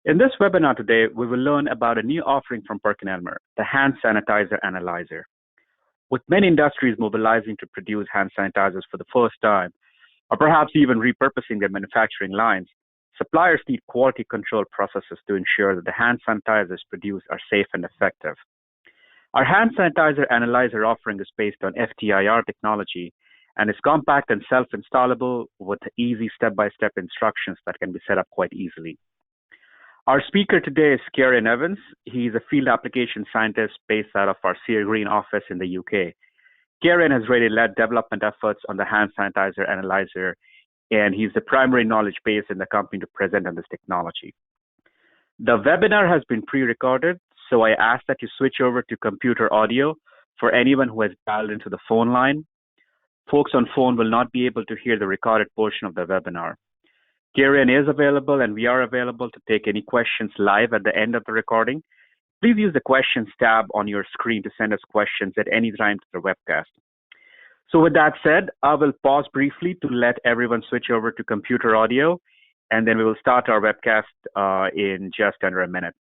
In this webinar today, we will learn about a new offering from PerkinElmer, the Hand Sanitizer Analyzer. With many industries mobilizing to produce hand sanitizers for the first time, or perhaps even repurposing their manufacturing lines, suppliers need quality control processes to ensure that the hand sanitizers produced are safe and effective. Our Hand Sanitizer Analyzer offering is based on FTIR technology and is compact and self-installable with easy step-by-step instructions that can be set up quite easily. Our speaker today is Kieran Evans. He's a field application scientist based out of our Sear Green office in the UK. Kieran has really led development efforts on the Hand Sanitizer Analyzer, and he's the primary knowledge base in the company to present on this technology. The webinar has been pre-recorded, so I ask that you switch over to computer audio for anyone who has dialed into the phone line. Folks on phone will not be able to hear the recorded portion of the webinar. Kieran is available and we are available to take any questions live at the end of the recording. Please use the questions tab on your screen to send us questions at any time to the webcast. So with that said, I will pause briefly to let everyone switch over to computer audio, and then we will start our webcast in just under a minute.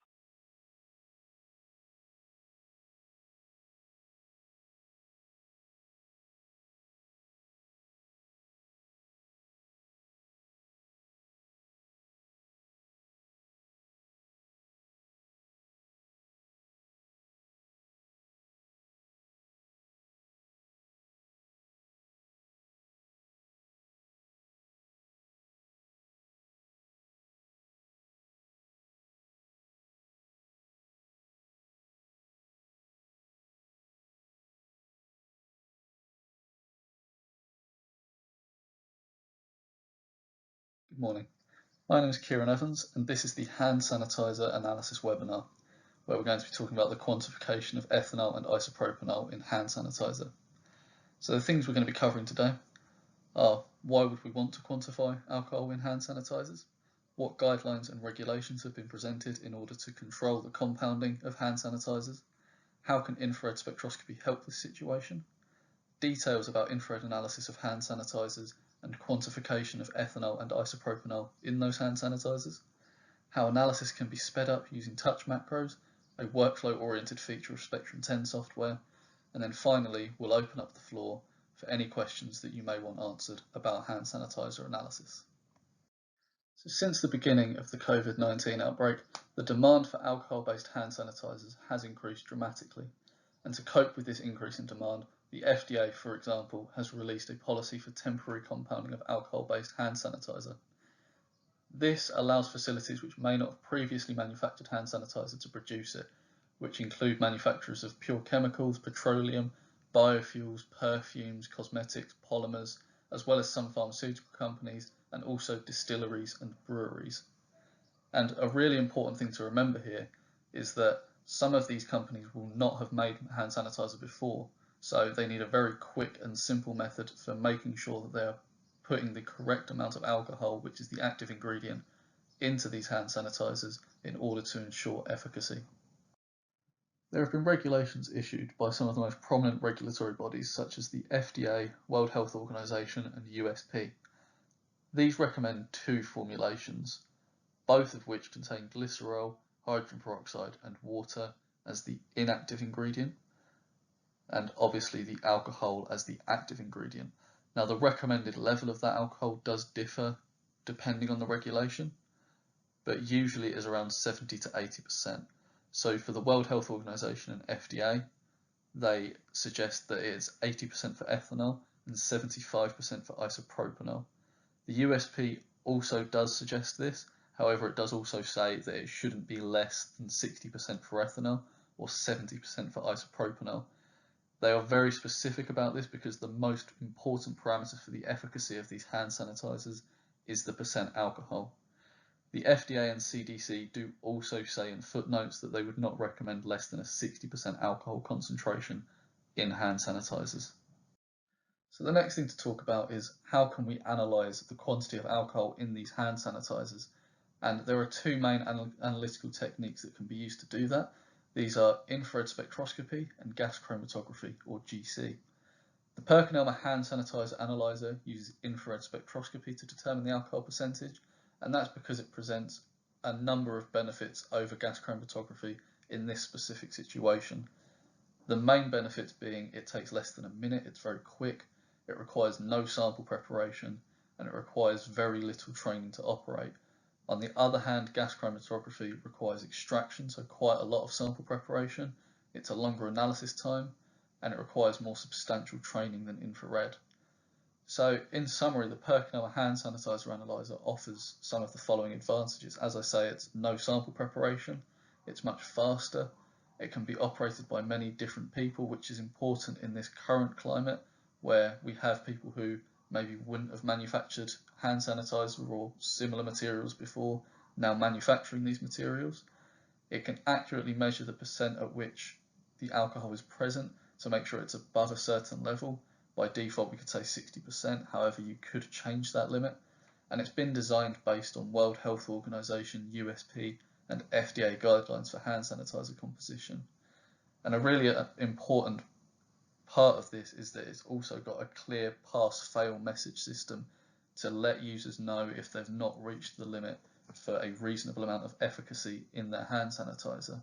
Good morning. My name is Kieran Evans, and this is the Hand Sanitizer Analysis webinar, where we're going to be talking about the quantification of ethanol and isopropanol in hand sanitizer. So the things we're going to be covering today are: why would we want to quantify alcohol in hand sanitizers? What guidelines and regulations have been presented in order to control the compounding of hand sanitizers? How can infrared spectroscopy help this situation? Details about infrared analysis of hand sanitizers and quantification of ethanol and isopropanol in those hand sanitizers, how analysis can be sped up using touch macros, a workflow-oriented feature of Spectrum 10 software, and then finally we'll open up the floor for any questions that you may want answered about hand sanitizer analysis. So since the beginning of the COVID-19 outbreak, the demand for alcohol-based hand sanitizers has increased dramatically, and to cope with this increase in demand, the FDA, for example, has released a policy for temporary compounding of alcohol-based hand sanitizer. This allows facilities which may not have previously manufactured hand sanitizer to produce it, which include manufacturers of pure chemicals, petroleum, biofuels, perfumes, cosmetics, polymers, as well as some pharmaceutical companies, and also distilleries and breweries. And a really important thing to remember here is that some of these companies will not have made hand sanitizer before, so they need a very quick and simple method for making sure that they are putting the correct amount of alcohol, which is the active ingredient, into these hand sanitizers in order to ensure efficacy. There have been regulations issued by some of the most prominent regulatory bodies such as the FDA, World Health Organization and USP. These recommend two formulations, both of which contain glycerol, hydrogen peroxide and water as the inactive ingredient, and obviously the alcohol as the active ingredient. Now the recommended level of that alcohol does differ depending on the regulation, but usually is around 70 to 80%. So for the World Health Organization and FDA, they suggest that it's 80% for ethanol and 75% for isopropanol. The USP also does suggest this, however it does also say that it shouldn't be less than 60% for ethanol or 70% for isopropanol. They are very specific about this because the most important parameter for the efficacy of these hand sanitizers is the percent alcohol. The FDA and CDC do also say in footnotes that they would not recommend less than a 60% alcohol concentration in hand sanitizers. So the next thing to talk about is how can we analyze the quantity of alcohol in these hand sanitizers, and there are two main analytical techniques that can be used to do that. These are infrared spectroscopy and gas chromatography, or GC. The PerkinElmer Hand Sanitizer Analyzer uses infrared spectroscopy to determine the alcohol percentage, and that's because it presents a number of benefits over gas chromatography in this specific situation. The main benefits being it takes less than a minute, it's very quick, it requires no sample preparation, and it requires very little training to operate. On the other hand, gas chromatography requires extraction, so quite a lot of sample preparation. It's a longer analysis time, and it requires more substantial training than infrared. So in summary, the PerkinElmer Hand Sanitizer Analyzer offers some of the following advantages. As I say, it's no sample preparation, it's much faster, it can be operated by many different people, which is important in this current climate where we have people who maybe wouldn't have manufactured hand sanitizer or similar materials before, now manufacturing these materials. It can accurately measure the percent at which the alcohol is present to make sure it's above a certain level. By default, we could say 60%, however, you could change that limit. And it's been designed based on World Health Organization, USP, and FDA guidelines for hand sanitizer composition. And a really important part of this is that it's also got a clear pass-fail message system to let users know if they've not reached the limit for a reasonable amount of efficacy in their hand sanitizer.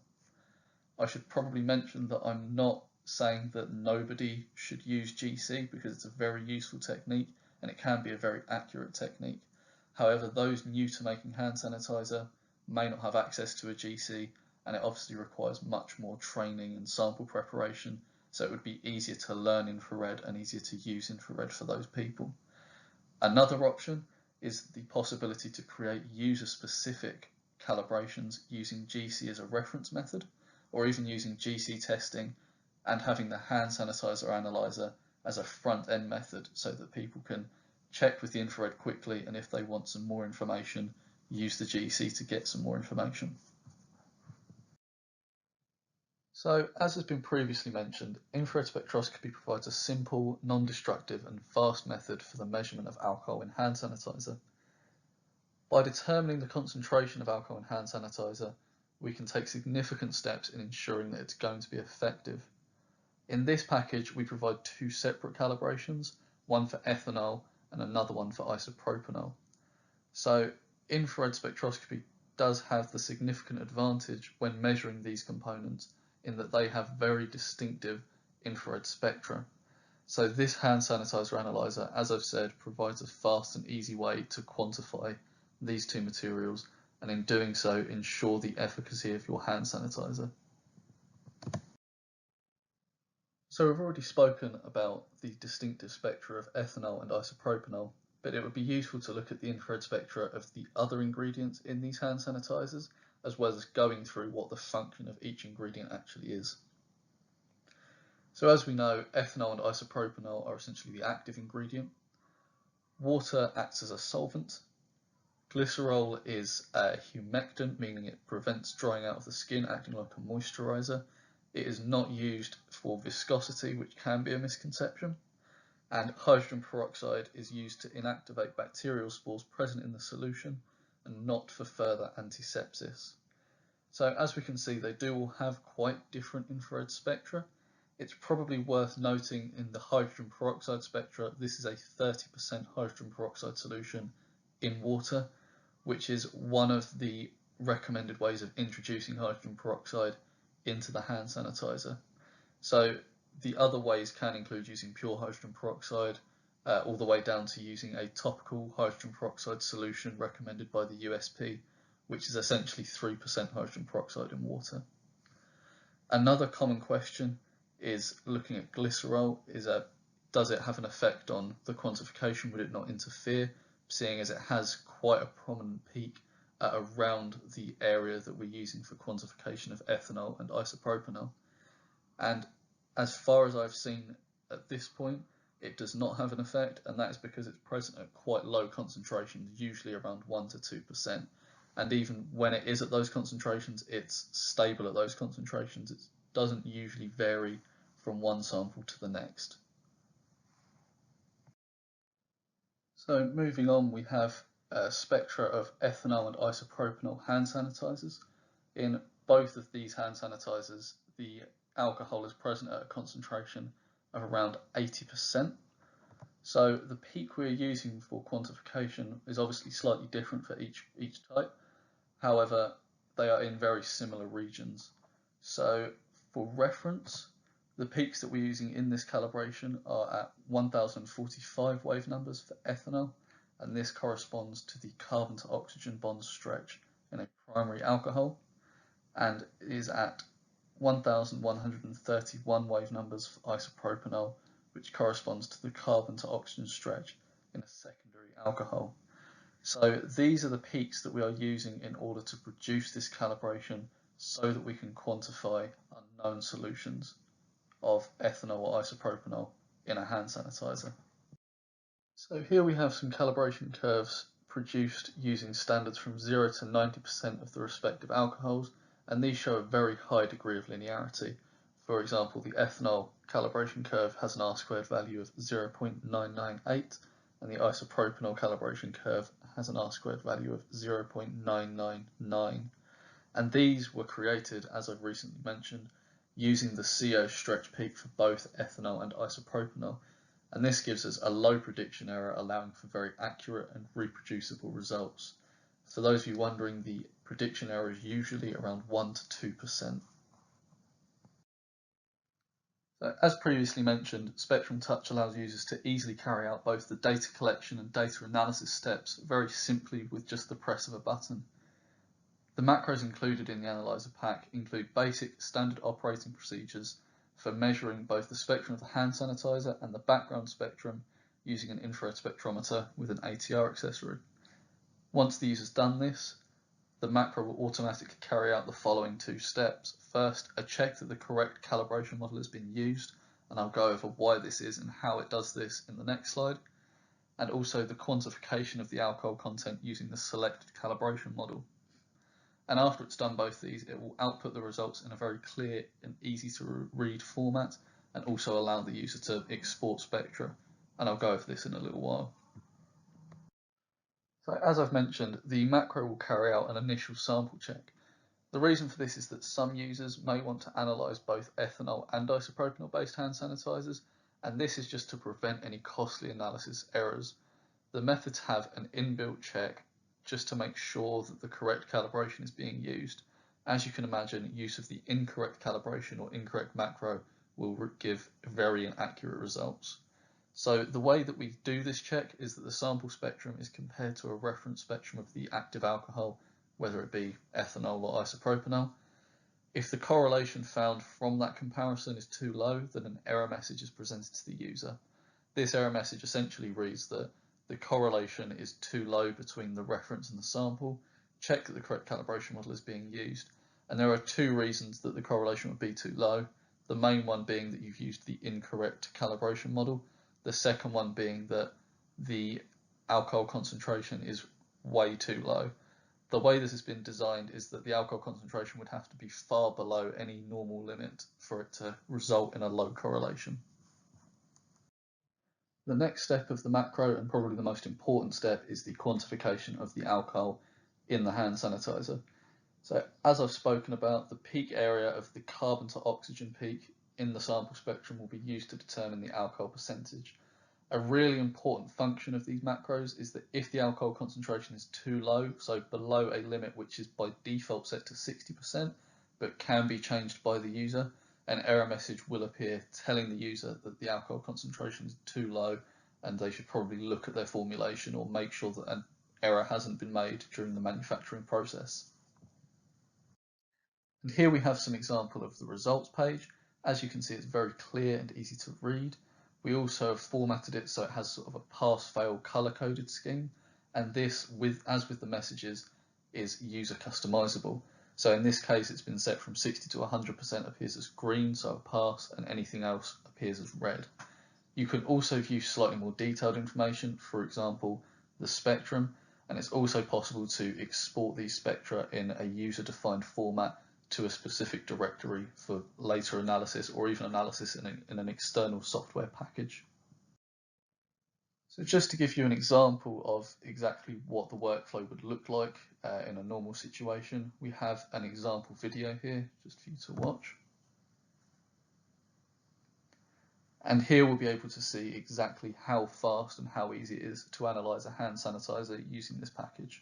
I should probably mention that I'm not saying that nobody should use GC because it's a very useful technique and it can be a very accurate technique. However, those new to making hand sanitizer may not have access to a GC, and it obviously requires much more training and sample preparation, so it would be easier to learn infrared and easier to use infrared for those people. Another option is the possibility to create user-specific calibrations using GC as a reference method, or even using GC testing and having the hand sanitizer analyzer as a front-end method so that people can check with the infrared quickly, and if they want some more information, use the GC to get some more information. So, as has been previously mentioned, infrared spectroscopy provides a simple, non-destructive and fast method for the measurement of alcohol in hand sanitizer. By determining the concentration of alcohol in hand sanitizer, we can take significant steps in ensuring that it's going to be effective. In this package, we provide two separate calibrations, one for ethanol and another one for isopropanol. So infrared spectroscopy does have the significant advantage when measuring these components in that they have very distinctive infrared spectra. So this hand sanitizer analyzer, as I've said, provides a fast and easy way to quantify these two materials, and in doing so ensure the efficacy of your hand sanitizer. So we've already spoken about the distinctive spectra of ethanol and isopropanol, but it would be useful to look at the infrared spectra of the other ingredients in these hand sanitizers, as well as going through what the function of each ingredient actually is. So as we know, ethanol and isopropanol are essentially the active ingredient. Water acts as a solvent. Glycerol is a humectant, meaning it prevents drying out of the skin, acting like a moisturizer. It is not used for viscosity, which can be a misconception. And hydrogen peroxide is used to inactivate bacterial spores present in the solution and not for further antisepsis. So as we can see, they do all have quite different infrared spectra. It's probably worth noting in the hydrogen peroxide spectra, this is a 30% hydrogen peroxide solution in water, which is one of the recommended ways of introducing hydrogen peroxide into the hand sanitizer. So the other ways can include using pure hydrogen peroxide, all the way down to using a topical hydrogen peroxide solution recommended by the USP, which is essentially 3% hydrogen peroxide in water. Another common question is looking at glycerol, does it have an effect on the quantification? Would it not interfere, seeing as it has quite a prominent peak around the area that we're using for quantification of ethanol and isopropanol? And as far as I've seen at this point, it does not have an effect, and that is because it's present at quite low concentrations, usually around 1 to 2%. And even when it is at those concentrations, it's stable at those concentrations. It doesn't usually vary from one sample to the next. So moving on, we have a spectra of ethanol and isopropanol hand sanitizers. In both of these hand sanitizers, the alcohol is present at a concentration of around 80%. So the peak we're using for quantification is obviously slightly different for each type, However, they are in very similar regions. So for reference, the peaks that we're using in this calibration are at 1045 wave numbers for ethanol, and this corresponds to the carbon to oxygen bond stretch in a primary alcohol, and is at 1131 wave numbers for isopropanol, which corresponds to the carbon to oxygen stretch in a secondary alcohol. So these are the peaks that we are using in order to produce this calibration so that we can quantify unknown solutions of ethanol or isopropanol in a hand sanitizer. So here we have some calibration curves produced using standards from 0 to 90% of the respective alcohols, and these show a very high degree of linearity. For example, the ethanol calibration curve has an R-squared value of 0.998, and the isopropanol calibration curve has an R-squared value of 0.999. And these were created, as I've recently mentioned, using the CO stretch peak for both ethanol and isopropanol. And this gives us a low prediction error, allowing for very accurate and reproducible results. For those of you wondering, the prediction error is usually around 1 to 2%. So, as previously mentioned, Spectrum Touch allows users to easily carry out both the data collection and data analysis steps very simply with just the press of a button. The macros included in the analyzer pack include basic standard operating procedures for measuring both the spectrum of the hand sanitizer and the background spectrum using an infrared spectrometer with an ATR accessory. Once the user's done this, the macro will automatically carry out the following two steps. First, a check that the correct calibration model has been used, and I'll go over why this is and how it does this in the next slide, and also the quantification of the alcohol content using the selected calibration model. And after it's done both these, it will output the results in a very clear and easy to read format, and also allow the user to export spectra, and I'll go over this in a little while. So as I've mentioned, the macro will carry out an initial sample check. The reason for this is that some users may want to analyse both ethanol and isopropanol based hand sanitizers, and this is just to prevent any costly analysis errors. The methods have an inbuilt check just to make sure that the correct calibration is being used. As you can imagine, use of the incorrect calibration or incorrect macro will give very inaccurate results. So the way that we do this check is that the sample spectrum is compared to a reference spectrum of the active alcohol, whether it be ethanol or isopropanol. If the correlation found from that comparison is too low, then an error message is presented to the user. This error message essentially reads that the correlation is too low between the reference and the sample, check that the correct calibration model is being used, and there are two reasons that the correlation would be too low. The main one being that you've used the incorrect calibration model, the second one being that the alcohol concentration is way too low. The way this has been designed is that the alcohol concentration would have to be far below any normal limit for it to result in a low correlation. The next step of the macro, and probably the most important step, is the quantification of the alcohol in the hand sanitizer. So as I've spoken about, the peak area of the carbon to oxygen peak in the sample spectrum will be used to determine the alcohol percentage. A really important function of these macros is that if the alcohol concentration is too low, so below a limit which is by default set to 60%, but can be changed by the user, an error message will appear telling the user that the alcohol concentration is too low and they should probably look at their formulation or make sure that an error hasn't been made during the manufacturing process. And here we have some example of the results page. As you can see, it's very clear and easy to read. We also have formatted it so it has sort of a pass-fail color-coded scheme, and this, as with the messages, is user customizable. So in this case, it's been set from 60 to 100% appears as green, so a pass, and anything else appears as red. You can also view slightly more detailed information, for example, the spectrum, and it's also possible to export these spectra in a user-defined format to a specific directory for later analysis or even analysis in an external software package. So just to give you an example of exactly what the workflow would look like in a normal situation, we have an example video here just for you to watch. And here we'll be able to see exactly how fast and how easy it is to analyze a hand sanitizer using this package.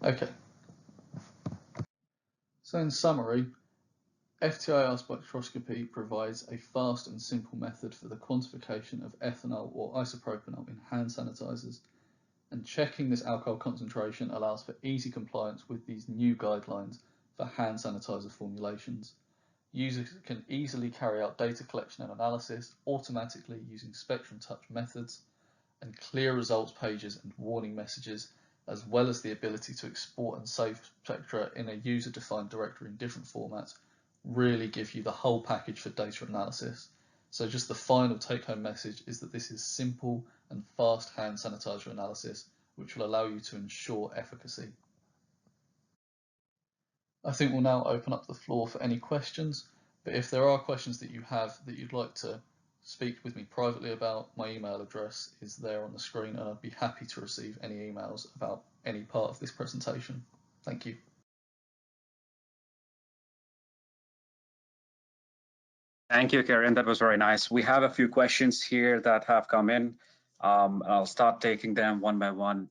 Okay. So in summary, FTIR spectroscopy provides a fast and simple method for the quantification of ethanol or isopropanol in hand sanitizers, and checking this alcohol concentration allows for easy compliance with these new guidelines for hand sanitizer formulations. Users can easily carry out data collection and analysis automatically using spectrum touch methods, and clear results pages and warning messages, as well as the ability to export and save spectra in a user-defined directory in different formats, really give you the whole package for data analysis. So just the final take-home message is that this is simple and fast hand sanitizer analysis, which will allow you to ensure efficacy. I think we'll now open up the floor for any questions, but if there are questions that you have that you'd like to speak with me privately about, my email address is there on the screen, and I'd be happy to receive any emails about any part of this presentation. Thank you. Thank you, Karen. That was very nice. We have a few questions here that have come in. I'll start taking them one by one.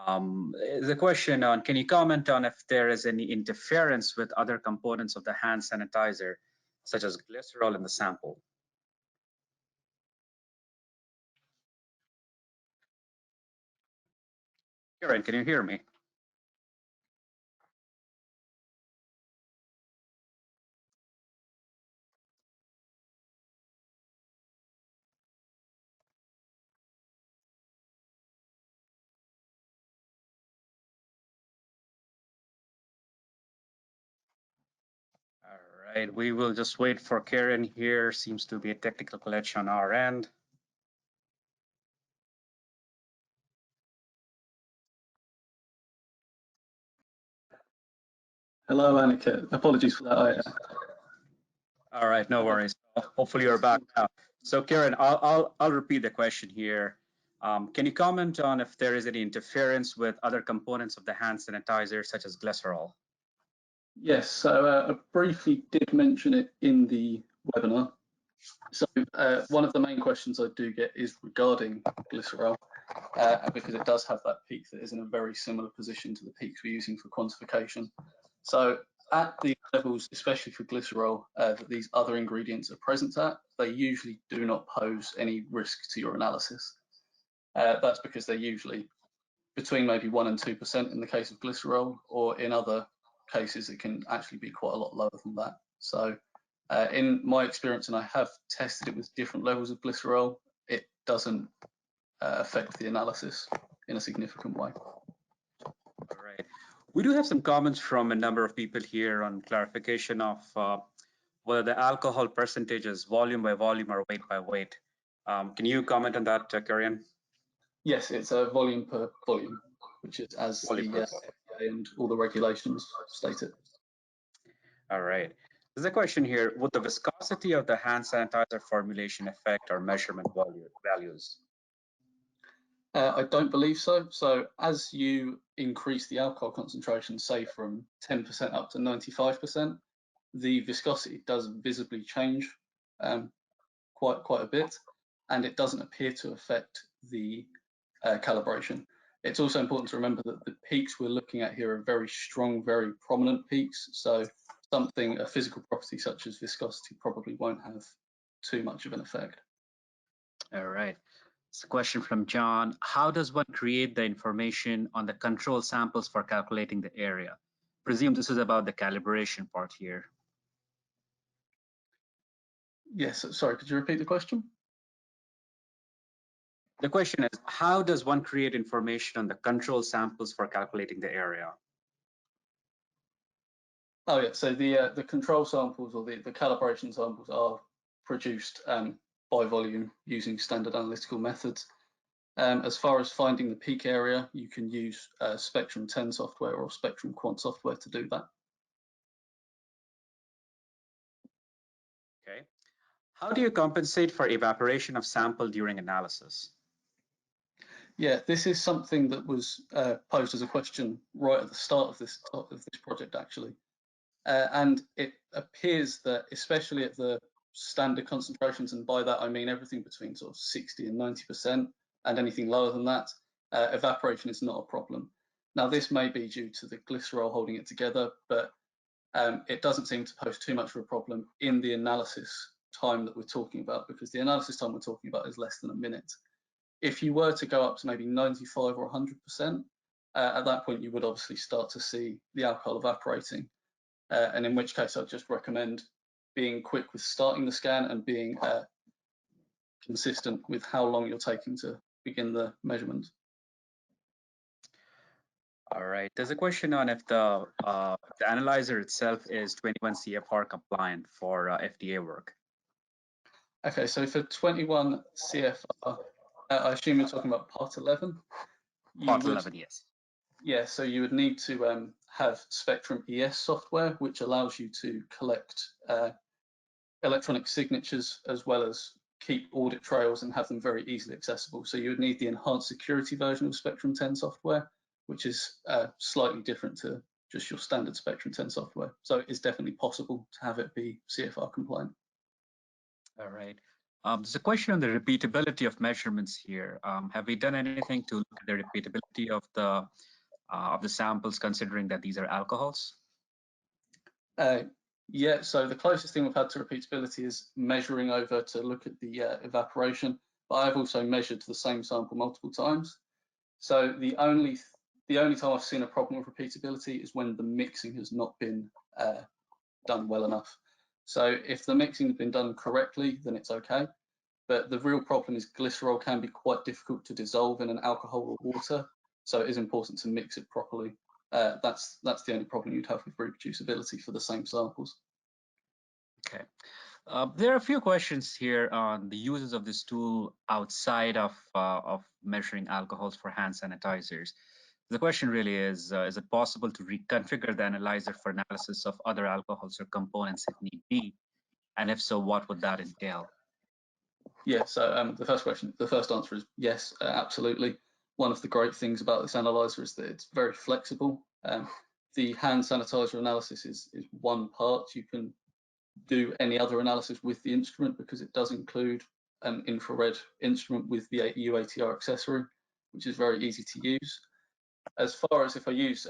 The question on, can you comment on if there is any interference with other components of the hand sanitizer, such as glycerol in the sample? Karen, can you hear me? All right, we will just wait for Karen here. Seems to be a technical glitch on our end. Hello, Annika. Apologies for that. All right, no worries. Hopefully you're back now. So Karen, I'll repeat the question here. Can you comment on if there is any interference with other components of the hand sanitizer, such as glycerol? Yes, so I briefly did mention it in the webinar. So one of the main questions I do get is regarding glycerol, because it does have that peak that is in a very similar position to the peaks we're using for quantification. So at the levels, especially for glycerol, that these other ingredients are present at, they usually do not pose any risk to your analysis. That's because they're usually between maybe 1% and 2% in the case of glycerol, or in other cases it can actually be quite a lot lower than that. So in my experience, and I have tested it with different levels of glycerol, it doesn't affect the analysis in a significant way. All right. We do have some comments from a number of people here on clarification of whether the alcohol percentage is volume by volume or weight by weight. Can you comment on that, Karen? Yes, it's a volume per volume, which is as the FDA and all the regulations state it. All right. There's a question here. Would the viscosity of the hand sanitizer formulation affect our measurement values? I don't believe so. So as you increase the alcohol concentration, say from 10% up to 95%, the viscosity does visibly change quite a bit, and it doesn't appear to affect the calibration. It's also important to remember that the peaks we're looking at here are very strong, very prominent peaks. So a physical property such as viscosity probably won't have too much of an effect. All right. It's a question from John. How does one create the information on the control samples for calculating the area? Presume this is about the calibration part here. Yes, sorry, could you repeat the question? The question is, how does one create information on the control samples for calculating the area? Oh yeah, so the control samples or the calibration samples are produced by volume using standard analytical methods. As far as finding the peak area, you can use Spectrum 10 software or Spectrum Quant software to do that. Okay. How do you compensate for evaporation of sample during analysis? Yeah, this is something that was posed as a question right at the start of this project, actually. And it appears that, especially at the standard concentrations, and by that I mean everything between sort of 60 and 90%, and anything lower than that, evaporation is not a problem. Now, this may be due to the glycerol holding it together, but it doesn't seem to pose too much of a problem in the analysis time that we're talking about, because the analysis time we're talking about is less than a minute. If you were to go up to maybe 95 or 100%, at that point you would obviously start to see the alcohol evaporating, and in which case I'd just recommend being quick with starting the scan and being consistent with how long you're taking to begin the measurement. All right. There's a question on if the analyzer itself is 21 CFR compliant for FDA work. Okay, so for 21 CFR, I assume you're talking about Part 11? Part 11, yes. Yeah, so you would need to have Spectrum ES software, which allows you to collect electronic signatures as well as keep audit trails and have them very easily accessible. So you would need the enhanced security version of Spectrum 10 software, which is slightly different to just your standard Spectrum 10 software. So it's definitely possible to have it be CFR compliant. All right. There's a question on the repeatability of measurements here. Have we done anything to look at the repeatability of the samples, considering that these are alcohols? Yeah, so the closest thing we've had to repeatability is measuring over to look at the evaporation, but I've also measured the same sample multiple times. So the only time I've seen a problem with repeatability is when the mixing has not been done well enough. So if the mixing has been done correctly, then it's okay. But the real problem is glycerol can be quite difficult to dissolve in an alcohol or water, so it is important to mix it properly. That's the only problem you'd have with reproducibility for the same samples. Okay. There are a few questions here on the uses of this tool outside of measuring alcohols for hand sanitizers. The question really is it possible to reconfigure the analyzer for analysis of other alcohols or components if need be? And if so, what would that entail? Yeah, so the first answer is yes, absolutely. One of the great things about this analyzer is that it's very flexible. The hand sanitizer analysis is one part. You can do any other analysis with the instrument because it does include an infrared instrument with the UATR accessory, which is very easy to use. As far as if I use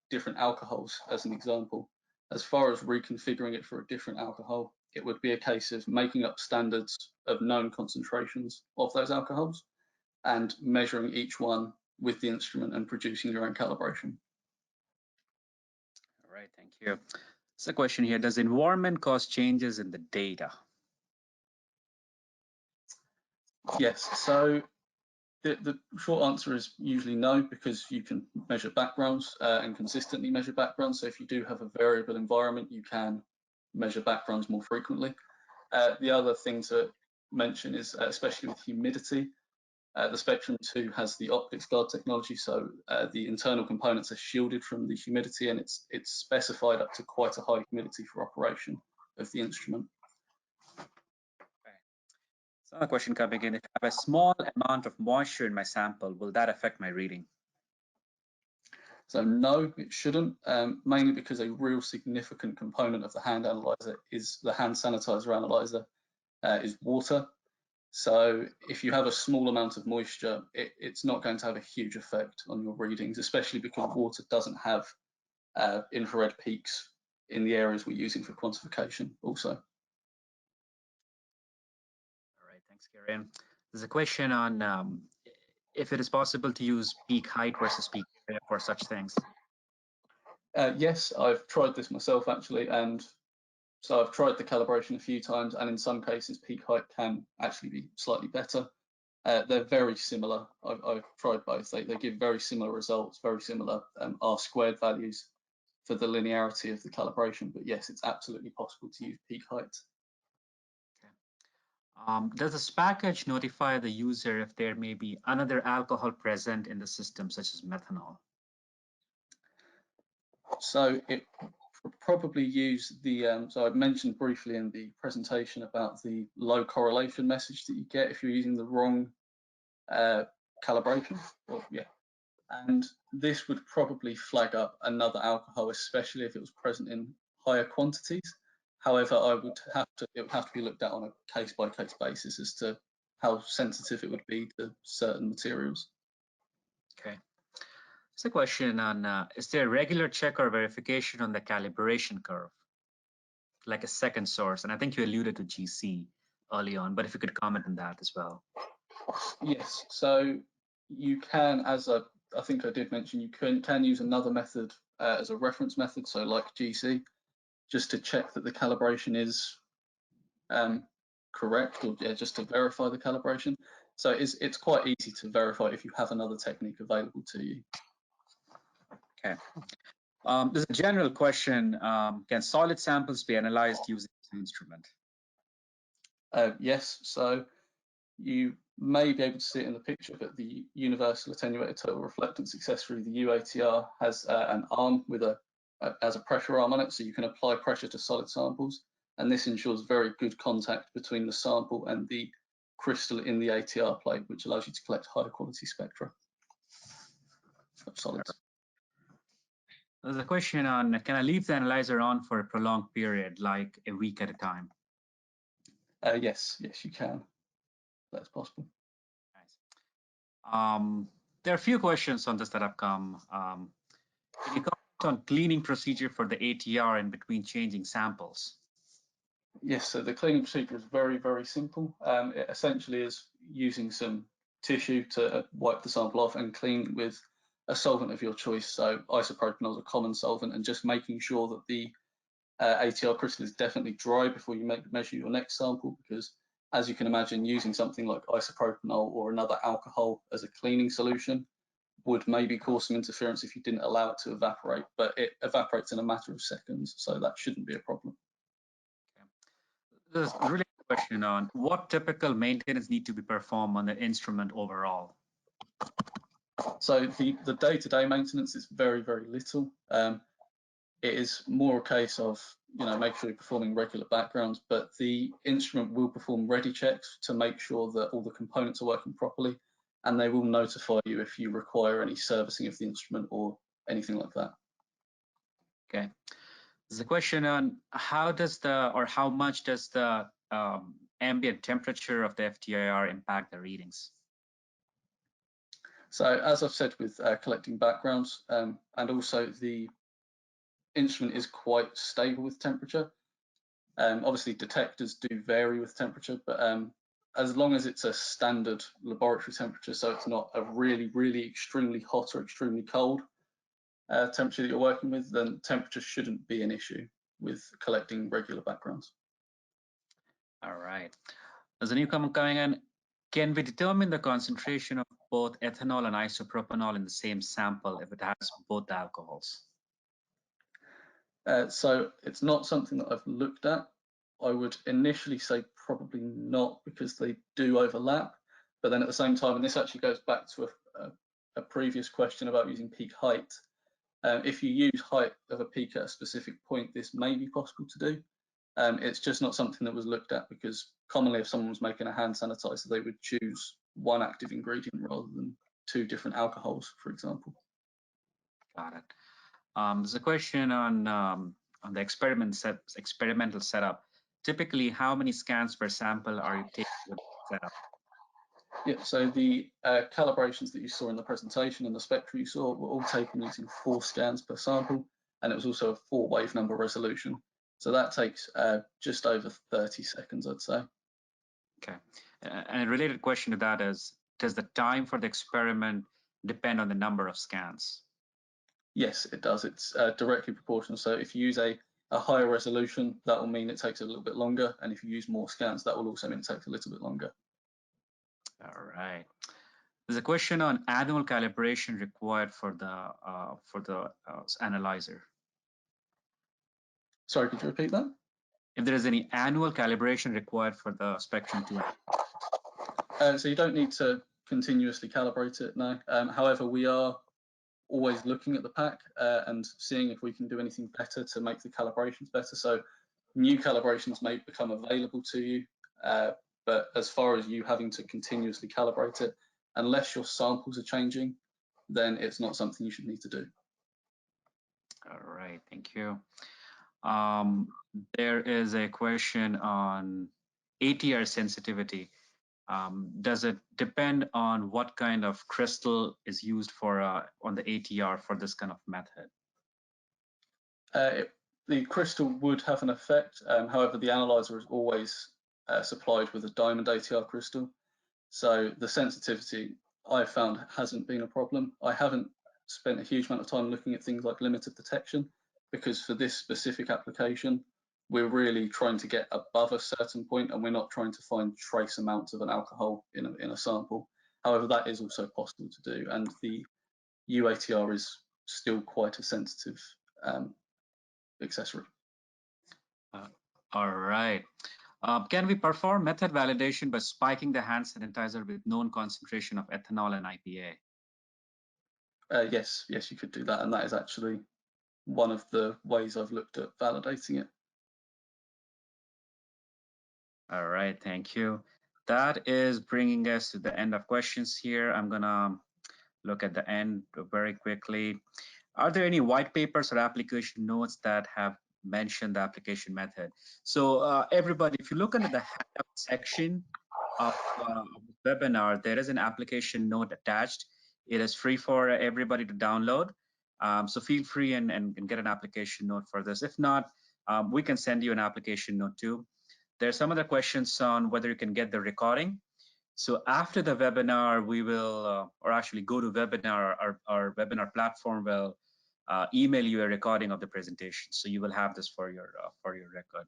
different alcohols as an example, as far as reconfiguring it for a different alcohol, it would be a case of making up standards of known concentrations of those alcohols and measuring each one with the instrument and producing your own calibration. All right, thank you. So a question here, does environment cause changes in the data? Yes, so the short answer is usually no, because you can measure backgrounds and consistently measure backgrounds. So if you do have a variable environment, you can measure backgrounds more frequently. The other thing to mention is, especially with humidity, the Spectrum 2 has the optics guard technology, so the internal components are shielded from the humidity, and it's specified up to quite a high humidity for operation of the instrument. So another question coming in, if I have a small amount of moisture in my sample, will that affect my reading? So no, it shouldn't, mainly because a real significant component of the hand analyzer is the hand sanitizer analyzer is water. So if you have a small amount of moisture, it's not going to have a huge effect on your readings, especially because water doesn't have infrared peaks in the areas we're using for quantification also. All right, thanks, Kieran. There's a question on if it is possible to use peak height versus peak area for such things. Yes, I've tried this myself actually, and so I've tried the calibration a few times, and in some cases peak height can actually be slightly better. They're very similar. I've tried both. They give very similar results, very similar R² values for the linearity of the calibration, but yes, it's absolutely possible to use peak height. Okay. Does this package notify the user if there may be another alcohol present in the system, such as methanol? So it probably use the, so I mentioned briefly in the presentation about the low correlation message that you get if you're using the wrong calibration. Well, yeah. And this would probably flag up another alcohol, especially if it was present in higher quantities. However, it would have to be looked at on a case-by-case basis as to how sensitive it would be to certain materials. Okay. It's a question on, is there a regular check or verification on the calibration curve, like a second source? And I think you alluded to GC early on, but if you could comment on that as well. Yes, so you can, I think I did mention, you can use another method as a reference method, so like GC, just to check that the calibration is correct, or just to verify the calibration. So it's quite easy to verify if you have another technique available to you. Okay. There's a general question, can solid samples be analyzed using this instrument? Yes, so you may be able to see it in the picture, but the Universal Attenuated Total Reflectance Accessory, the UATR, has an arm with as a pressure arm on it, so you can apply pressure to solid samples, and this ensures very good contact between the sample and the crystal in the ATR plate, which allows you to collect higher quality spectra of solids. There's a question on, can I leave the analyzer on for a prolonged period, like a week at a time? Yes, you can. That's possible. Nice. There are a few questions on this that have come. Can you comment on cleaning procedure for the ATR in between changing samples? Yes, so the cleaning procedure is very, very simple. It essentially is using some tissue to wipe the sample off and clean with a solvent of your choice. So isopropanol is a common solvent, and just making sure that the ATR crystal is definitely dry before you measure your next sample, because as you can imagine, using something like isopropanol or another alcohol as a cleaning solution would maybe cause some interference if you didn't allow it to evaporate, but it evaporates in a matter of seconds, so that shouldn't be a problem. There's a related question on what typical maintenance need to be performed on the instrument overall. So the day-to-day maintenance is very, very little. It is more a case of, make sure you're performing regular backgrounds, but the instrument will perform ready checks to make sure that all the components are working properly, and they will notify you if you require any servicing of the instrument or anything like that. Okay. There's a question on how much does the ambient temperature of the FTIR impact the readings? So as I've said with collecting backgrounds, and also the instrument is quite stable with temperature. Obviously detectors do vary with temperature, but as long as it's a standard laboratory temperature, so it's not a really, really extremely hot or extremely cold temperature that you're working with, then temperature shouldn't be an issue with collecting regular backgrounds. All right. There's a new comment coming in. Can we determine the concentration of both ethanol and isopropanol in the same sample if it has both alcohols? So it's not something that I've looked at. I would initially say probably not, because they do overlap. But then at the same time, and this actually goes back to a previous question about using peak height. If you use height of a peak at a specific point, this may be possible to do. It's just not something that was looked at, because commonly if someone was making a hand sanitizer, they would choose one active ingredient rather than two different alcohols, for example. Got it. There's a question on the experimental setup. Typically, how many scans per sample are you taking with the setup? Yeah, so the calibrations that you saw in the presentation and the spectra you saw were all taken using 4 scans per sample, and it was also a 4 wave number resolution. So that takes just over 30 seconds, I'd say. Okay. And a related question to that is, does the time for the experiment depend on the number of scans? Yes, it does. It's directly proportional. So if you use a higher resolution, that will mean it takes a little bit longer. And if you use more scans, that will also mean it takes a little bit longer. All right. There's a question on annual calibration required for the analyzer. Sorry, could you repeat that? If there is any annual calibration required for the Spectrum 2. So you don't need to continuously calibrate it, no. However, we are always looking at the pack and seeing if we can do anything better to make the calibrations better. So new calibrations may become available to you, but as far as you having to continuously calibrate it, unless your samples are changing, then it's not something you should need to do. All right, thank you. There is a question on ATR sensitivity. Does it depend on what kind of crystal is used for on the ATR for this kind of method? The crystal would have an effect. However, the analyzer is always supplied with a diamond ATR crystal. So the sensitivity I've found hasn't been a problem. I haven't spent a huge amount of time looking at things like limit of detection, because for this specific application, we're really trying to get above a certain point, and we're not trying to find trace amounts of an alcohol in a sample. However, that is also possible to do, and the UATR is still quite a sensitive accessory. All right. Can we perform method validation by spiking the hand sanitizer with known concentration of ethanol and IPA? Yes, you could do that, and that is actually one of the ways I've looked at validating it. All right, thank you. That is bringing us to the end of questions here. I'm gonna look at the end very quickly. Are there any white papers or application notes that have mentioned the application method? So everybody, if you look under the handout section of the webinar, there is an application note attached. It is free for everybody to download. So feel free and get an application note for this. If not, we can send you an application note too. There's some other questions on whether you can get the recording. So after the webinar, we will, or actually go to webinar, our webinar platform will email you a recording of the presentation. So you will have this for your record.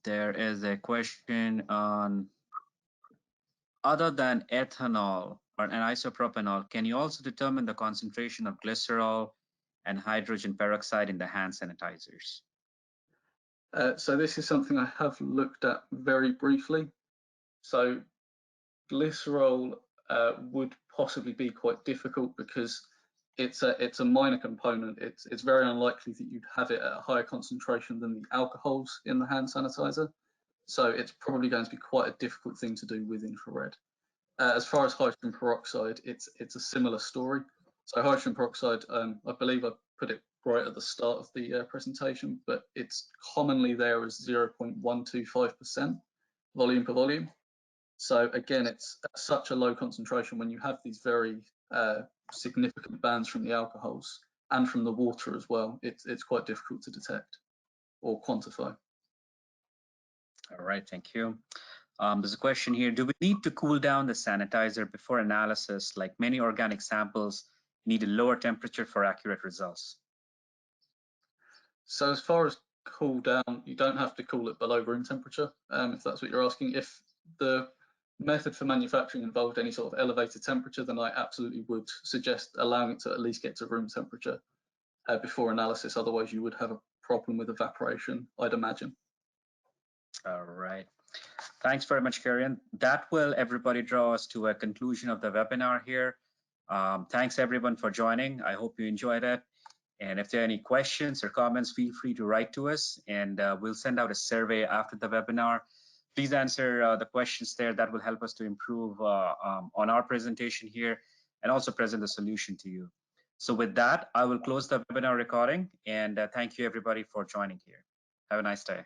There is a question on, other than ethanol and isopropanol, can you also determine the concentration of glycerol and hydrogen peroxide in the hand sanitizers? So this is something I have looked at very briefly. So glycerol would possibly be quite difficult because it's a minor component. It's very unlikely that you'd have it at a higher concentration than the alcohols in the hand sanitizer. So it's probably going to be quite a difficult thing to do with infrared. As far as hydrogen peroxide, it's a similar story. So hydrogen peroxide, I believe I put it right at the start of the presentation, but it's commonly there as 0.125% volume per volume. So again, it's at such a low concentration when you have these very significant bands from the alcohols and from the water as well, it's quite difficult to detect or quantify. All right, thank you. There's a question here. Do we need to cool down the sanitizer before analysis, like many organic samples need a lower temperature for accurate results? So as far as cool down, you don't have to cool it below room temperature, if that's what you're asking. If the method for manufacturing involved any sort of elevated temperature, then I absolutely would suggest allowing it to at least get to room temperature before analysis. Otherwise, you would have a problem with evaporation, I'd imagine. All right. Thanks very much, Kieran. That will, everybody, draw us to a conclusion of the webinar here. Thanks, everyone, for joining. I hope you enjoyed it. And if there are any questions or comments, feel free to write to us, and we'll send out a survey after the webinar. Please answer the questions there. That will help us to improve on our presentation here and also present the solution to you. So with that, I will close the webinar recording, and thank you, everybody, for joining here. Have a nice day.